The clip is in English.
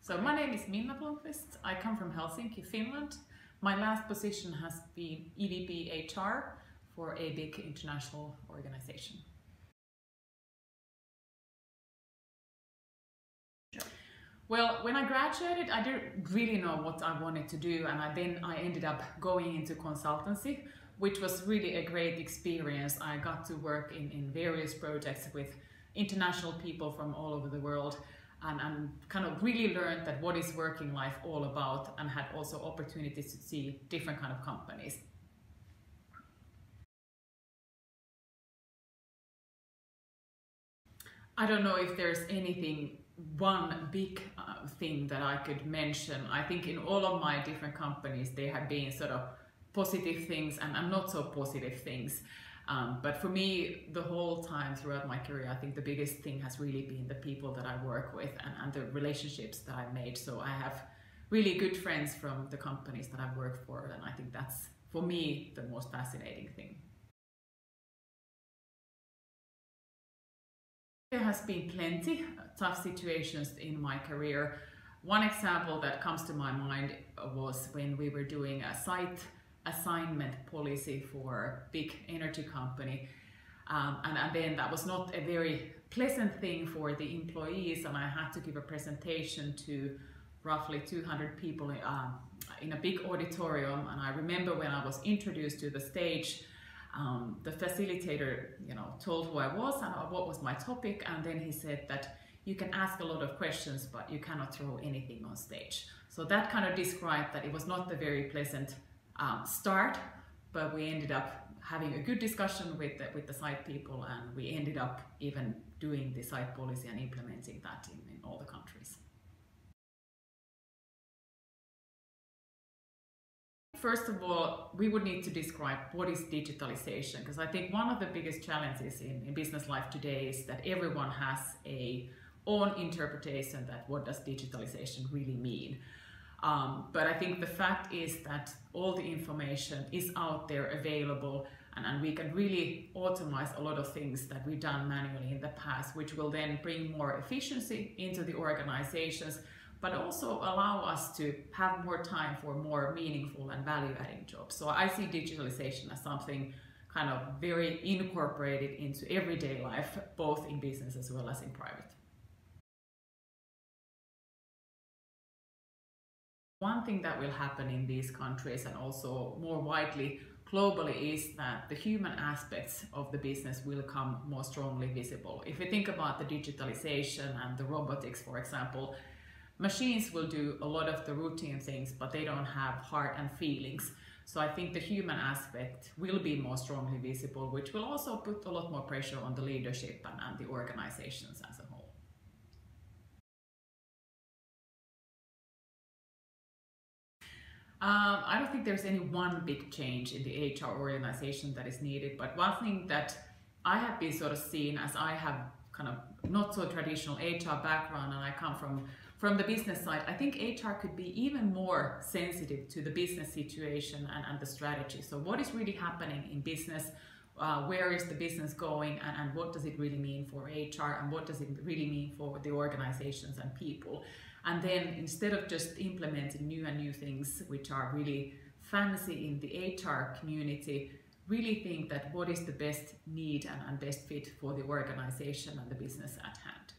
So my name is Minna Blomqvist. I come from Helsinki, Finland. My last position has been EVP HR for a big international organization. Well, when I graduated, I didn't really know what I wanted to do, and then I ended up going into consultancy, which was really a great experience. I got to work in various projects with international people from all over the world, and kind of really learned that what is working life all about, and had also opportunities to see different kind of companies. I don't know if there's one big thing that I could mention. I think in all of my different companies there have been sort of positive things and not so positive things. But for me, the whole time throughout my career, I think the biggest thing has really been the people that I work with and the relationships that I've made. So I have really good friends from the companies that I've worked for, and I think that's, for me, the most fascinating thing. There has been plenty tough situations in my career. One example that comes to my mind was when we were doing a site assignment policy for a big energy company. And then that was not a very pleasant thing for the employees, and I had to give a presentation to roughly 200 people in a big auditorium. And I remember when I was introduced to the stage, the facilitator, told who I was and what was my topic, and then he said that you can ask a lot of questions, but you cannot throw anything on stage. So that kind of described that it was not a very pleasant start, but we ended up having a good discussion with the site people, and we ended up even doing the site policy and implementing that in all the countries. First of all, we would need to describe what is digitalization, because I think one of the biggest challenges in business life today is that everyone has a own interpretation that what does digitalization really mean. But I think the fact is that all the information is out there available, and we can really automate a lot of things that we've done manually in the past, which will then bring more efficiency into the organizations, but also allow us to have more time for more meaningful and value-adding jobs. So I see digitalization as something kind of very incorporated into everyday life, both in business as well as in private. One thing that will happen in these countries and also more widely globally is that the human aspects of the business will come more strongly visible. If you think about the digitalization and the robotics, for example, machines will do a lot of the routine things, but they don't have heart and feelings. So I think the human aspect will be more strongly visible, which will also put a lot more pressure on the leadership and the organizations as a whole. I don't think there's any one big change in the HR organization that is needed, but one thing that I have been sort of seen, as I have kind of not so traditional HR background and I come from the business side, I think HR could be even more sensitive to the business situation and the strategy. So what is really happening in business? Where is the business going, and what does it really mean for HR, and what does it really mean for the organizations and people? And then instead of just implementing new things which are really fancy in the HR community, really think that what is the best need and best fit for the organization and the business at hand.